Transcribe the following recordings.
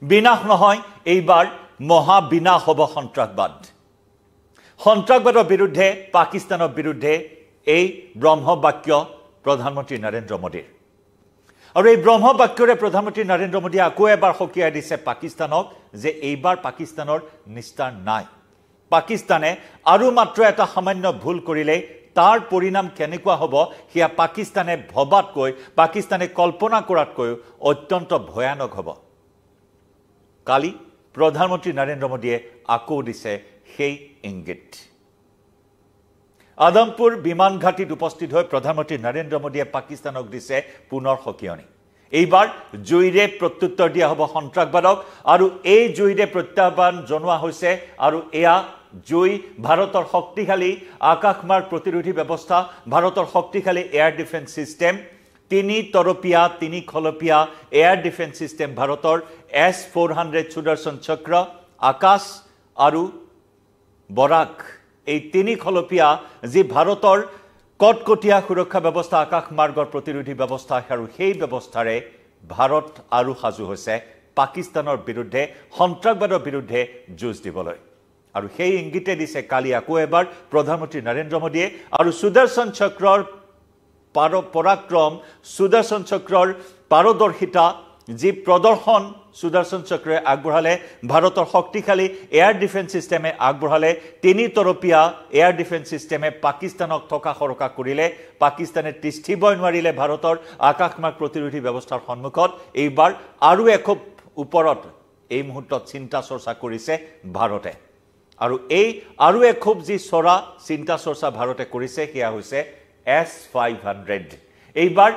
বিনাশ নহয়, এইবাৰ মহা বিনাশ হ'ব সন্ত্ৰাসবাদ। সন্ত্ৰাসবাদৰ বিৰুদ্ধে, পাকিস্তানৰ বিৰুদ্ধে এই ব্ৰহ্মবাক্য প্ৰধানমন্ত্ৰী নৰেন্দ্ৰ মোদীৰ। আৰু এই ব্ৰহ্মবাক্যৰে প্ৰধানমন্ত্ৰী নৰেন্দ্ৰ মোদীয়ে আকৌ এবাৰ সকীয়াই দিছে পাকিস্তানক যে এইবাৰ পাকিস্তানৰ নিস্তাৰ নাই। পাকিস্তানে আৰু মাত্ৰ এটা সামান্য ভুল কৰিলে তাৰ পৰিণাম কেনেকুৱা হ'ব সেয়া পাকিস্তানে ভবাতকৈ, পাকিস্তানে কল্পনা কৰাতকৈ অত্যন্ত ভয়ানক হ'ব। কালি প্ৰধানমন্ত্ৰী নৰেন্দ্ৰ মোদীয়ে আকৌ দিছে সেই ইংগিত। আদমপুৰ বিমান ঘাটিত উপস্থিত হৈ প্ৰধানমন্ত্ৰী নৰেন্দ্ৰ মোদীয়ে পাকিস্তানক দিছে পুনৰ সকীয়নি। এইবাৰ জুইৰে প্ৰত্যুত্তৰ দিয়া হ'ব সন্ত্ৰাসবাদক, আৰু এই জুইৰে প্ৰত্যাহ্বান জনোৱা হৈছে। আৰু এয়া জুই ভাৰতৰ শক্তিশালী আকাশমাৰ্গ প্ৰতিৰোধী ব্যৱস্থা, ভাৰতৰ শক্তিশালী এয়াৰ ডিফেন্স ছিষ্টেম, 3 তৰপীয়া 3 খলপীয়া এয়াৰ ডিফেন্স ছিষ্টেম ভাৰতৰ, S-400 সুদৰ্শন চক্ৰ, আকাশ আৰু বৰাক, এই 3 খলপীয়া যি ভাৰতৰ কটকটীয়া সুৰক্ষা ব্যৱস্থা, আকাশমাৰ্গৰ প্ৰতিৰোধী ব্যৱস্থা, আৰু সেই ব্যৱস্থাৰে ভাৰত আৰু সাজু হৈছে পাকিস্তানৰ বিৰুদ্ধে, সন্ত্ৰাসবাদৰ বিৰুদ্ধে যুঁজ দিবলৈ। আৰু সেই ইংগিতে দিছে কালি আকৌ এবাৰ প্ৰধানমন্ত্ৰী নৰেন্দ্ৰ মোদীয়ে। আৰু সুদৰ্শন চক্ৰৰ পৰাক্ৰম, সুদৰ্শন চক্ৰৰ পাৰদৰ্শিতা, যি প্ৰদৰ্শন সুদৰ্শন চক্ৰে আগবঢ়ালে, ভাৰতৰ শক্তিশালী এয়াৰ ডিফেন্স ছিষ্টেমে আগবঢ়ালে, 3 তৰপীয়া এয়াৰ ডিফেন্স ছিষ্টেমে পাকিস্তানক থকা সৰকা কৰিলে, পাকিস্তানে তিষ্ঠিবই নোৱাৰিলে ভাৰতৰ আকাশমাৰ্গ প্ৰতিৰোধী ব্যৱস্থাৰ সন্মুখত। এইবাৰ আৰু এখোপ ওপৰত এই মুহূৰ্তত চিন্তা চৰ্চা কৰিছে ভাৰতে। আৰু এই আৰু এখোপ যি চৰা চিন্তা চৰ্চা ভাৰতে কৰিছে সেয়া হৈছে S-500। এইবাৰ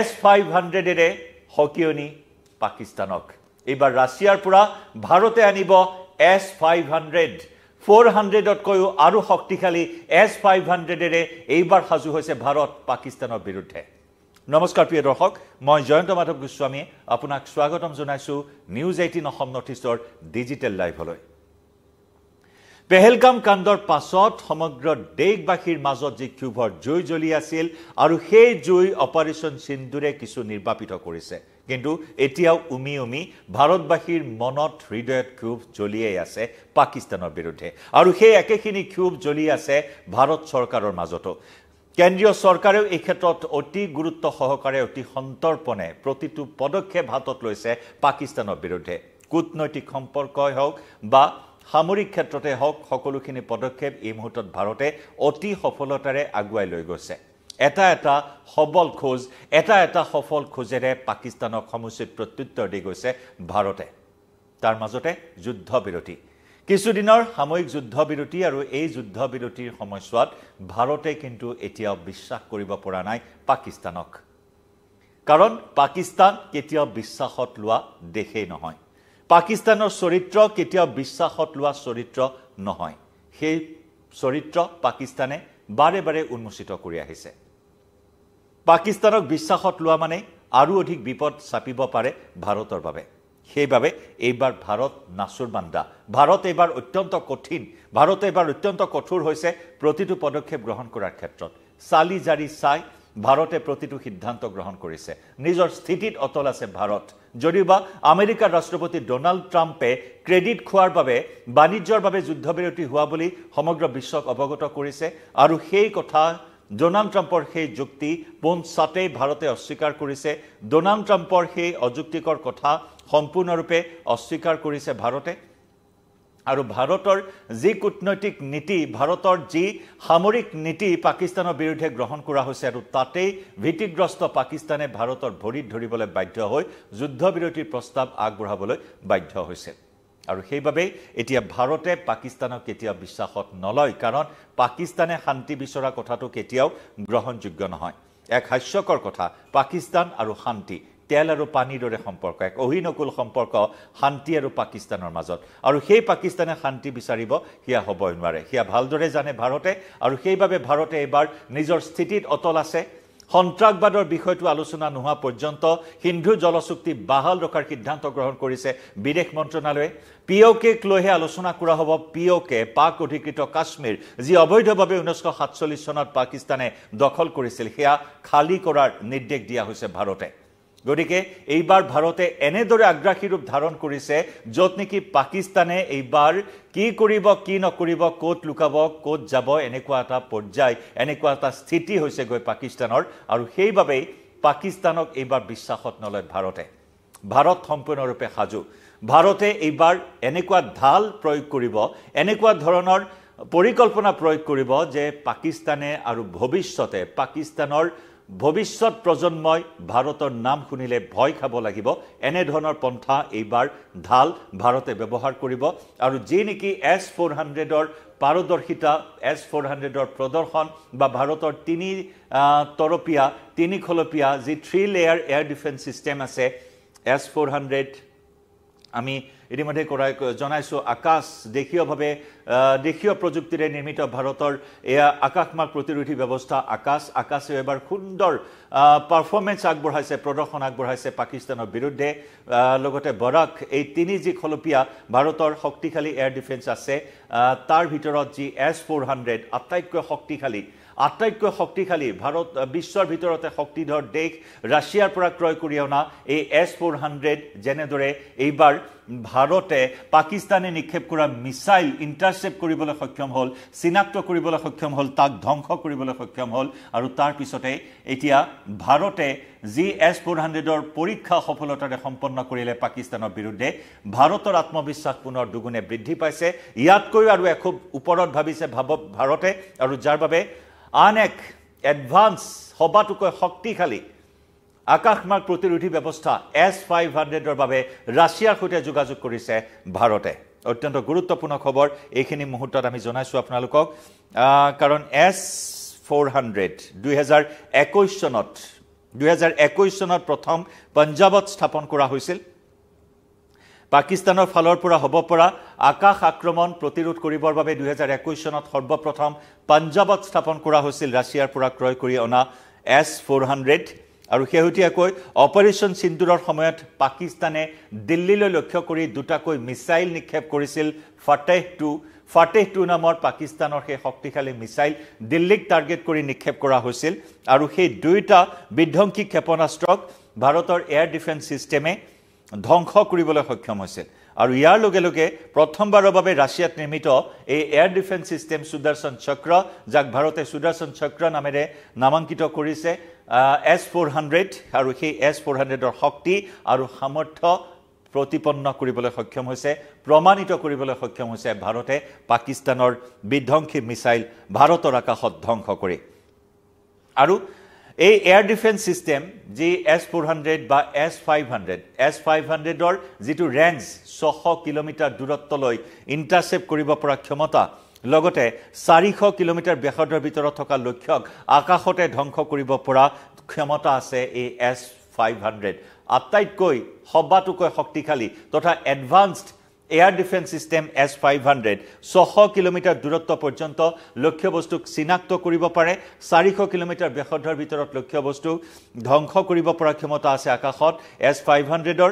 S-500ৰে সকীয়নি পাকিস্তানক। এইবাৰ ৰাছিয়াৰ পৰা ভাৰতে আনিব S-500, 400তকৈও আৰু শক্তিশালী S-500ৰে এইবাৰ সাজু হৈছে ভাৰত পাকিস্তানৰ বিৰুদ্ধে। নমস্কাৰ প্ৰিয় দৰ্শক, মই জয়ন্ত মাধৱ গোস্বামীয়ে আপোনাক স্বাগতম জনাইছোঁ নিউজ 18 অসম নৰ্থ ইষ্টৰ ডিজিটেল লাইভলৈ। পেহেলগাম কাণ্ডৰ পাছত সমগ্ৰ দেশবাসীৰ মাজত যি ক্ষোভৰ জুই জ্বলি আছিল, আৰু সেই জুই অপাৰেশ্যন সিন্দুৰে কিছু নিৰ্বাপিত কৰিছে। কিন্তু এতিয়াও উমি উমি ভাৰতবাসীৰ মনত, হৃদয়ত ক্ষোভ জ্বলিয়েই আছে পাকিস্তানৰ বিৰুদ্ধে। আৰু সেই একেখিনি ক্ষোভ জ্বলি আছে ভাৰত চৰকাৰৰ মাজতো। কেন্দ্ৰীয় চৰকাৰেও এই ক্ষেত্ৰত অতি গুৰুত্ব সহকাৰে, অতি সন্তৰ্পণে প্ৰতিটো পদক্ষেপ হাতত লৈছে পাকিস্তানৰ বিৰুদ্ধে। কূটনৈতিক সম্পৰ্কই হওক বা সামৰিক ক্ষেত্ৰতে হওক, সকলোখিনি পদক্ষেপ এই মুহূৰ্তত ভাৰতে অতি সফলতাৰে আগুৱাই লৈ গৈছে। এটা এটা সবল খোজ, এটা এটা সফল খোজেৰে পাকিস্তানক সমুচিত প্ৰত্যুত্তৰ দি গৈছে ভাৰতে। তাৰ মাজতে যুদ্ধবিৰতি, কিছুদিনৰ সাময়িক যুদ্ধবিৰতি, আৰু এই যুদ্ধবিৰতিৰ সময়ছোৱাত ভাৰতে কিন্তু এতিয়াও বিশ্বাস কৰিব পৰা নাই পাকিস্তানক। কাৰণ পাকিস্তান কেতিয়াও বিশ্বাসত লোৱা দেশেই নহয়। পাকিস্তানৰ চৰিত্ৰ কেতিয়াও বিশ্বাসত লোৱা চৰিত্ৰ নহয়। সেই চৰিত্ৰ পাকিস্তানে বাৰে বাৰে উন্মোচিত কৰি আহিছে। পাকিস্তানক বিশ্বাসত লোৱা মানে আৰু অধিক বিপদ চাপিব পাৰে ভাৰতৰ বাবে। সেইবাবে এইবাৰ ভাৰত নাচুৰবান্দা, ভাৰত এইবাৰ অত্যন্ত কঠিন, ভাৰত এইবাৰ অত্যন্ত কঠোৰ হৈছে প্ৰতিটো পদক্ষেপ গ্ৰহণ কৰাৰ ক্ষেত্ৰত। চালি জাৰি চাই ভাৰতে প্ৰতিটো সিদ্ধান্ত গ্ৰহণ কৰিছে। নিজৰ স্থিতিত অটল আছে ভাৰত। যদিওবা আমেৰিকাৰ ৰাষ্ট্ৰপতি ডোনাল্ড ট্ৰাম্পে ক্ৰেডিট খোৱাৰ বাবে, বাণিজ্যৰ বাবে যুদ্ধবিৰতি হোৱা বুলি সমগ্ৰ বিশ্বক অৱগত কৰিছে, আৰু সেই কথা ডোনাল্ড ট্ৰাম্পৰ সেই যুক্তি পোনচাতেই ভাৰতে অস্বীকাৰ কৰিছে। ডোনাল্ড ট্ৰাম্পৰ সেই অযুক্তিকৰ কথা সম্পূৰ্ণৰূপে অস্বীকাৰ কৰিছে ভাৰতে। আৰু ভাৰতৰ যি কূটনৈতিক নীতি, ভাৰতৰ যি সামৰিক নীতি পাকিস্তানৰ বিৰুদ্ধে গ্ৰহণ কৰা হৈছে, আৰু তাতেই ভীতিগ্ৰস্ত পাকিস্তানে ভাৰতৰ ভৰিত ধৰিবলৈ বাধ্য হৈ যুদ্ধবিৰতিৰ প্ৰস্তাৱ আগবঢ়াবলৈ বাধ্য হৈছে। আৰু সেইবাবে এতিয়া ভাৰতে পাকিস্তানক কেতিয়াও বিশ্বাসত নলয়, কাৰণ পাকিস্তানে শান্তি বিচৰা কথাটো কেতিয়াও গ্ৰহণযোগ্য নহয়। এক হাস্যকৰ কথা, পাকিস্তান আৰু শান্তি তেল আৰু পানীৰ দৰে সম্পৰ্ক, এক অহিনকুল সম্পৰ্ক শান্তি আৰু পাকিস্তানৰ মাজত। আৰু সেই পাকিস্তানে শান্তি বিচাৰিব সেয়া হ'বই নোৱাৰে, সেয়া ভালদৰে জানে ভাৰতে। আৰু সেইবাবে ভাৰতে এইবাৰ নিজৰ স্থিতিত অটল আছে। সন্ত্ৰাসবাদৰ বিষয়টো আলোচনা নোহোৱা পৰ্যন্ত সিন্ধু জলচুক্তি বাহাল ৰখাৰ সিদ্ধান্ত গ্ৰহণ কৰিছে বিদেশ মন্ত্ৰণালয়ে। POKক লৈহে আলোচনা কৰা হ'ব। POK, পাক অধিকৃত কাশ্মীৰ, যি অবৈধভাৱে 1947 চনত পাকিস্তানে দখল কৰিছিল, সেয়া খালী কৰাৰ নিৰ্দেশ দিয়া হৈছে ভাৰতে। গতিকে এইবাৰ ভাৰতে এনেদৰে আগ্ৰাসী ৰূপ ধাৰণ কৰিছে য'ত নেকি পাকিস্তানে এইবাৰ কি কৰিব কি নকৰিব ক'ত লুকাব ক'ত যাব এনেকুৱা এটা পৰ্যায় এনেকুৱা এটা স্থিতি হৈছে গৈ পাকিস্তানৰ আৰু সেইবাবেই পাকিস্তানক এইবাৰ বিশ্বাসত নলয় ভাৰত সম্পূৰ্ণৰূপে সাজু ভাৰতে এইবাৰ এনেকুৱা ঢাল প্ৰয়োগ কৰিব এনেকুৱা ধৰণৰ পৰিকল্পনা প্ৰয়োগ কৰিব যে পাকিস্তানে আৰু ভৱিষ্যতে পাকিস্তানৰ ভৱিষ্যত প্ৰজন্মই ভাৰতৰ নাম শুনিলে ভয় খাব লাগিব এনে ধৰণৰ পন্থা এইবাৰ ঢাল ভাৰতে ব্যৱহাৰ কৰিব আৰু যি নেকি S-400ৰ পাৰদৰ্শিতা S-400ৰ প্ৰদৰ্শন বা ভাৰতৰ তিনি খলপীয়া যি 3 লেয়াৰ এয়াৰ ডিফেন্স সিস্টেম আছে S-400 আমি ইতিমধ্যে জনাইছো আকাশ দেশীয় প্ৰযুক্তিৰে নিৰ্মিত ভাৰতৰ এয়া আকাশমাৰ্গ প্ৰতিৰোধী ব্যৱস্থা আকাশে এবাৰ সুন্দৰ পাৰফৰমেন্স আগবঢ়াইছে প্ৰদৰ্শন আগবঢ়াইছে পাকিস্তানৰ বিৰুদ্ধে লগতে বৰাক এই তিনি যি খলপীয়া ভাৰতৰ শক্তিশালী এয়াৰ ডিফেন্স আছে তাৰ ভিতৰত যি S-400 আটাইতকৈ শক্তিশালী ভাৰত বিশ্বৰ ভিতৰতে শক্তিধৰ দেশ ৰাছিয়াৰ পৰা ক্ৰয় কৰি অনা এই S-400 যেনেদৰে এইবাৰ ভাৰতে পাকিস্তানে নিক্ষেপ কৰা মিসাইল ইন্টাৰসেপ্ট কৰিবলৈ সক্ষম হ'ল চিনাক্ত কৰিবলৈ সক্ষম হ'ল তাক ধ্বংস কৰিবলৈ সক্ষম হ'ল আৰু তাৰ পিছতে এতিয়া ভাৰতে যি S-400ৰ পৰীক্ষা সফলতাৰে সম্পন্ন কৰিলে পাকিস্তানৰ বিৰুদ্ধে ভাৰতৰ আত্মবিশ্বাস পুনৰ দুগুণে বৃদ্ধি পাইছে ইয়াতকৈ আৰু খুব ওপৰত ভাবিছে ভাৰতে আৰু যাৰ বাবে আন এক এডভান্স সবাতোকৈ শক্তিশালী আকাশমাৰ্গ প্ৰতিৰোধী ব্যৱস্থা S-500ৰ বাবে ৰাছিয়াৰ সৈতে যোগাযোগ কৰিছে ভাৰতে অত্যন্ত গুৰুত্বপূৰ্ণ খবৰ এইখিনি মুহূৰ্তত আমি জনাইছো আপোনালোকক কাৰণ S-400 2021 চনত প্ৰথম পঞ্জাবত স্থাপন কৰা হৈছিল পাকিস্তানৰ ফালৰ পৰা হ'ব পৰা আকাশ আক্ৰমণ প্ৰতিৰোধ কৰিবৰ বাবে 2021 চনত সৰ্বপ্ৰথম পঞ্জাবত স্থাপন কৰা হৈছিল ৰাছিয়াৰ পৰা ক্ৰয় কৰি অনা S-400 আৰু হেউটিয়াকৈ অপাৰেশন সিন্দুৰৰ সময়ত পাকিস্তানে দিল্লীলৈ লক্ষ্য কৰি দুটাকৈ মিসাইল নিক্ষেপ কৰিছিল ফাটেহ 2 নামৰ পাকিস্তানৰ সেই শক্তিশালী মিসাইল দিল্লীক টাৰ্গেট কৰি নিক্ষেপ কৰা হৈছিল আৰু সেই দুইটা বিধ্বংসী ক্ষেপণাস্ত্ৰক ভাৰতৰ এয়াৰ ডিফেন্স সিস্টেমে ধ্বংস কৰিবলৈ সক্ষম হৈছিল আৰু ইয়াৰ লগে লগে প্ৰথমবাৰৰ বাবে ৰাছিয়াত নিৰ্মিত এই এয়াৰ ডিফেন্স সিস্টেম সুদৰ্শন চক্ৰ যাক ভাৰতে সুদৰ্শন চক্ৰ নামেৰে নামাঙ্কিত কৰিছে S-400 আৰু সেই S-400ৰ শক্তি আৰু সামৰ্থ্য প্ৰতিপন্ন কৰিবলৈ সক্ষম হৈছে প্ৰমাণিত কৰিবলৈ সক্ষম হৈছে ভাৰতে পাকিস্তানৰ বিধ্বংসী মিসাইল ভাৰতৰ আকাশত ধ্বংস কৰি আৰু এই এয়াৰ ডিফেন্স সিস্টেম যি S-400 বা S-500ৰ যেটো ৰেঞ্জ 600 কিলোমিটাৰ দূৰত্বলৈ ইন্টাৰসেপ্ট কৰিব পৰা ক্ষমতা লগতে 400 কিলোমিটাৰ ব্যাসাৰ্ধৰ ভিতৰত থকা লক্ষ্যক আকাশতে ধ্বংস কৰিব পৰা ক্ষমতা আছে এই S-500 আটাইতকৈ সবাতোকৈ শক্তিশালী তথা advanced air defence system S-500 600 kilometre দূৰত্ব পৰ্যন্ত লক্ষ্যবস্তুক চিনাক্ত কৰিব পাৰে 400 কিলোমিটাৰ ব্যাসাৰ্ধৰ ভিতৰত লক্ষ্যবস্তুক ধ্বংস কৰিব পৰা ক্ষমতা আছে আকাশত S-500ৰ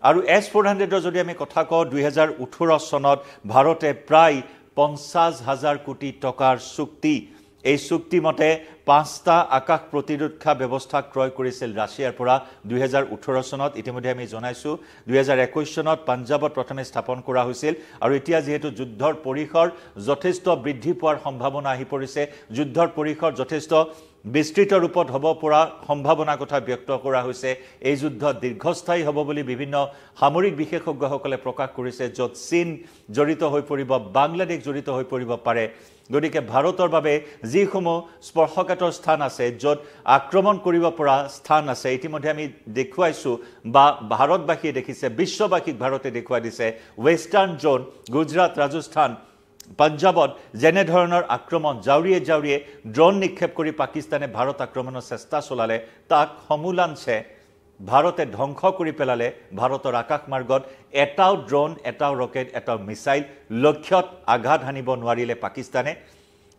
আৰু S-400ৰ যদি আমি কথা কওঁ 2018 চনত ভাৰতে প্ৰায় 50,000 কোটি টকাৰ চুক্তি এই চুক্তি মতে 5টা আকাশ প্ৰতিৰক্ষা ব্যৱস্থা ক্ৰয় কৰিছিল ৰাছিয়াৰ পৰা 2018 চনত ইতিমধ্যে আমি জনাইছো 2021 চনত পঞ্জাবত প্ৰথমে স্থাপন কৰা হৈছিল আৰু এতিয়া যেহেতু যুদ্ধৰ পৰিসৰ যথেষ্ট বৃদ্ধি পোৱাৰ সম্ভাৱনা আহি পৰিছে যুদ্ধৰ পৰিসৰ যথেষ্ট বিস্তৃত ৰূপত হ'ব পৰা সম্ভাৱনা কথা ব্যক্ত কৰা হৈছে এই যুদ্ধ দীৰ্ঘস্থায়ী হ'ব বুলি বিভিন্ন সামৰিক বিশেষজ্ঞসকলে প্ৰকাশ কৰিছে য'ত চীন জড়িত হৈ পৰিব বাংলাদেশ জড়িত হৈ পৰিব পাৰে গতিকে ভাৰতৰ বাবে যিসমূহ স্পৰ্শকাতৰ স্থান আছে য'ত আক্ৰমণ কৰিব পৰা স্থান আছে ইতিমধ্যে আমি দেখুৱাইছো বা ভাৰতবাসীয়ে দেখিছে বিশ্ববাসীক ভাৰতে দেখুৱাই দিছে ওয়েষ্টাৰ্ণ জোন গুজৰাট ৰাজস্থান পঞ্জাবত যেনে ধৰণৰ আক্ৰমণ জাউৰিয়ে ড্ৰোন নিক্ষেপ কৰি পাকিস্তানে ভাৰত আক্ৰমণৰ চেষ্টা চলালে তাক সমুলাঞ্চে ভাৰতে ধ্বংস কৰি পেলালে ভাৰতৰ আকাশ মাৰ্গত এটাও ড্ৰোন এটাও ৰকেট এটাও মিসাইল লক্ষ্যত আঘাত হানিব নোৱাৰিলে পাকিস্তানে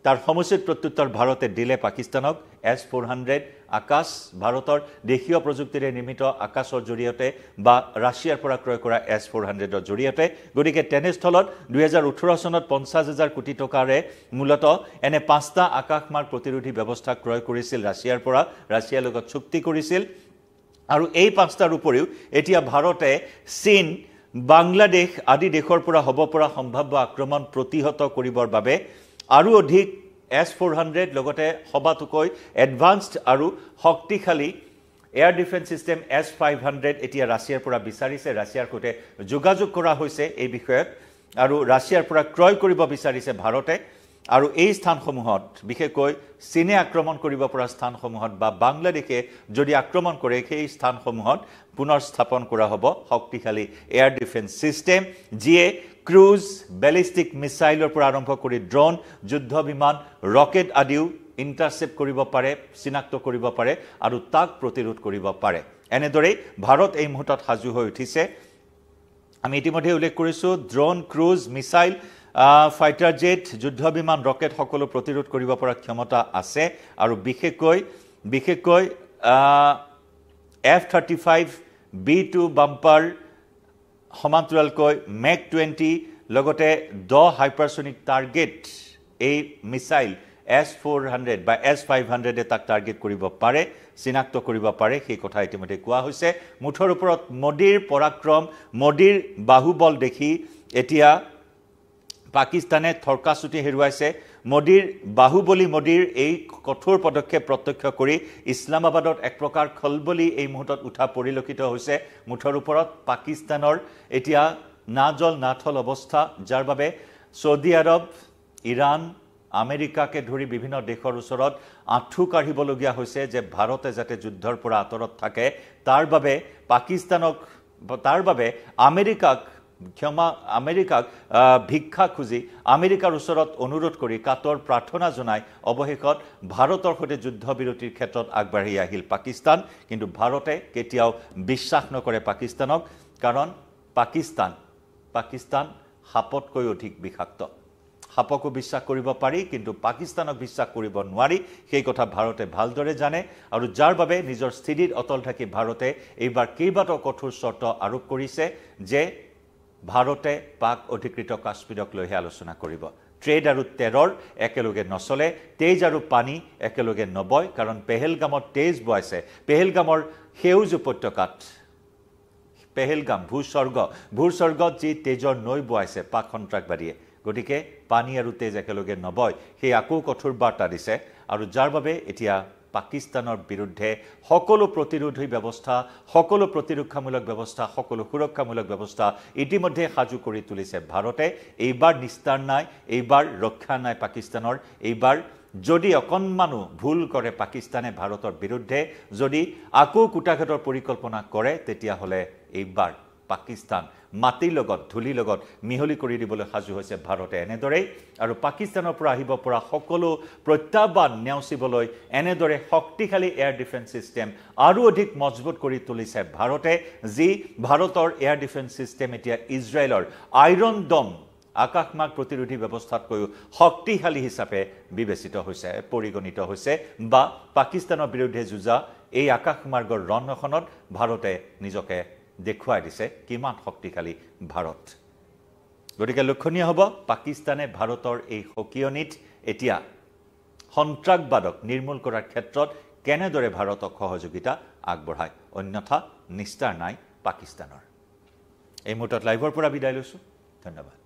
তাৰ সমুচিত প্ৰত্যুত্তৰ ভাৰতে দিলে পাকিস্তানক S-400 আকাশ ভাৰতৰ দেশীয় প্ৰযুক্তিৰে নিৰ্মিত আকাশৰ জৰিয়তে বা ৰাছিয়াৰ পৰা ক্ৰয় কৰা S-400ৰ জৰিয়তে গতিকে তেনেস্থলত 2018 চনত 50,000 কোটি টকাৰে মূলত এনে 5টা আকাশমাৰ্গ প্ৰতিৰোধী ব্যৱস্থা ক্ৰয় কৰিছিল ৰাছিয়াৰ পৰা ৰাছিয়াৰ লগত চুক্তি কৰিছিল আৰু এই পাঁচটাৰ উপৰিও এতিয়া ভাৰতে চীন বাংলাদেশ আদি দেশৰ পৰা হ'ব পৰা সম্ভাৱ্য আক্ৰমণ প্ৰতিহত কৰিবৰ বাবে আৰু অধিক S-400 লগতে সবাতোকৈ এডভান্সড আৰু শক্তিশালী এয়াৰ ডিফেন্স সিস্টেম S-500 এতিয়া ৰাছিয়াৰ পৰা বিচাৰিছে ৰাছিয়াৰ সৈতে যোগাযোগ কৰা হৈছে এই বিষয়ত আৰু ৰাছিয়াৰ পৰা ক্ৰয় কৰিব বিচাৰিছে ভাৰতে আৰু এই স্থানসমূহত বিশেষকৈ চীনে আক্ৰমণ কৰিব পৰা স্থানসমূহত বা বাংলাদেশে যদি আক্ৰমণ কৰে সেই স্থানসমূহত পুনৰ স্থাপন কৰা হ'ব শক্তিশালী এয়াৰ ডিফেন্স সিস্টেম যিয়ে ক্ৰুজ বেলিষ্টিক মিসাইলৰ পৰা আৰম্ভ কৰি ড্ৰোন যুদ্ধ বিমান ৰকেট আদিও ইন্টাৰসেপ্ট কৰিব পাৰে চিনাক্ত কৰিব পাৰে আৰু তাক প্ৰতিৰোধ কৰিব পাৰে এনেদৰে ভাৰত এই মুহূৰ্তত সাজু হৈ উঠিছে আমি ইতিমধ্যে উল্লেখ কৰিছো drone cruise missile fighter jet যুদ্ধ বিমান ৰকেট সকলো প্ৰতিৰোধ কৰিব পৰা ক্ষমতা আছে আৰু বিশেষকৈ F-35 B2 বাম্পাৰ সমান্তৰালকৈ মেক 20 লগতে 10 হাইপাৰসনিক টাৰ্গেট এই মিসাইল S-400 বা S-500 তাক টাৰ্গেট কৰিব পাৰে চিনাক্ত কৰিব পাৰে সেই কথা ইতিমধ্যে কোৱা হৈছে মুঠৰ ওপৰত মোদীৰ পৰাক্ৰম মোদীৰ বাহুবল দেখি এতিয়া পাকিস্তানে থৰকাচুটি হেৰুৱাইছে মোদীৰ বাহুবলী মোদীৰ এই কঠোৰ পদক্ষেপ প্ৰত্যক্ষ কৰি ইছলামাবাদত এক প্ৰকাৰ খলবলি এই মুহূৰ্তত উঠা পৰিলক্ষিত হৈছে মুঠৰ ওপৰত পাকিস্তানৰ এতিয়া নাজল নাথল অৱস্থা যাৰ বাবে সৌদি আৰব ইৰাণ আমেৰিকাকে ধৰি বিভিন্ন দেশৰ ওচৰত আঁঠু কাঢ়িবলগীয়া হৈছে যে ভাৰতে যাতে যুদ্ধৰ পৰা আঁতৰত থাকে তাৰ বাবে আমেৰিকাক ভিক্ষা খুজি আমেৰিকাৰ ওচৰত অনুৰোধ কৰি কাতৰ প্ৰাৰ্থনা জনাই অৱশেষত ভাৰতৰ সৈতে যুদ্ধ বিৰতিৰ ক্ষেত্ৰত আগবাঢ়ি আহিল পাকিস্তান কিন্তু ভাৰতে কেতিয়াও বিশ্বাস নকৰে পাকিস্তানক কাৰণ পাকিস্তান সাপতকৈ অধিক বিষাক্ত সাপকো বিশ্বাস কৰিব পাৰি কিন্তু পাকিস্তানক বিশ্বাস কৰিব নোৱাৰি সেই কথা ভাৰতে ভালদৰে জানে আৰু যাৰ বাবে নিজৰ স্থিতিত অটল থাকি ভাৰতে এইবাৰ কেইবাটাও কঠোৰ চৰ্ত আৰোপ কৰিছে যে ভাৰতে পাক অধিকৃত কাশ্মীৰক লৈ আলোচনা কৰিব ট্ৰেড আৰু টেৰৰ একেলগে নচলে তেজ আৰু পানী একেলগে নবয় কাৰণ পেহেলগামত তেজ বৈছে পেহেলগামৰ সেউজ উপত্যকাত পেহেলগাম ভূস্বৰ্গত যি তেজৰ নৈ বৈছে পাক সন্ত্ৰাসবাদীয়ে গতিকে পানী আৰু তেজ একেলগে নবয় সেই আকো কঠোৰ বাৰ্তা দিছে আৰু যাৰ বাবে এতিয়া পাকিস্তানৰ বিৰুদ্ধে সকলো প্ৰতিৰোধী ব্যৱস্থা সকলো প্ৰতিৰক্ষামূলক ব্যৱস্থা সকলো সুৰক্ষামূলক ব্যৱস্থা ইতিমধ্যে সাজু কৰি তুলিছে ভাৰতে এইবাৰ নিস্তাৰ নাই এইবাৰ ৰক্ষা নাই পাকিস্তানৰ এইবাৰ যদি অকনমানো ভুল কৰে পাকিস্তানে ভাৰতৰ বিৰুদ্ধে যদি আকো কুটাঘাতৰ পৰিকল্পনা কৰে তেতিয়া হলে এইবাৰ পাকিস্তান মাটিৰ লগত ধুলি লগত মিহলি কৰি দিবলৈ সাজু হৈছে ভাৰতে এনেদৰে আৰু পাকিস্তানৰ পৰা আহিব পৰা সকলো প্ৰত্যাহ্বান নেওচিবলৈ এনেদৰে শক্তিশালী এয়াৰ ডিফেন্স সিস্টেম আৰু অধিক মজবুত কৰি তুলিছে ভাৰতে যি ভাৰতৰ এয়াৰ ডিফেন্স সিস্টেম এতিয়া ইজৰাইলৰ আইৰন ডম আকাশমাৰ্গ প্ৰতিৰোধী ব্যৱস্থাতকৈ শক্তিশালী হিচাপে বিবেচিত হৈছে পৰিগণিত হৈছে বা পাকিস্তানৰ বিৰুদ্ধে যুঁজা এই আকাশমাৰ্গৰ ৰণখনত ভাৰতে নিজকে দেখুৱাই দিছে কিমান শক্তিশালী ভাৰত গতিকে লক্ষণীয় হ'ব পাকিস্তানে ভাৰতৰ এই হকিয়নিত এতিয়া সন্ত্ৰাসবাদক নিৰ্মূল কৰাৰ ক্ষেত্ৰত কেনেদৰে ভাৰতক সহযোগিতা আগবঢ়ায় অন্যথা নিস্তাৰ নাই পাকিস্তানৰ এই মুহূৰ্তত লাইভৰ পৰা বিদায় লৈছো ধন্যবাদ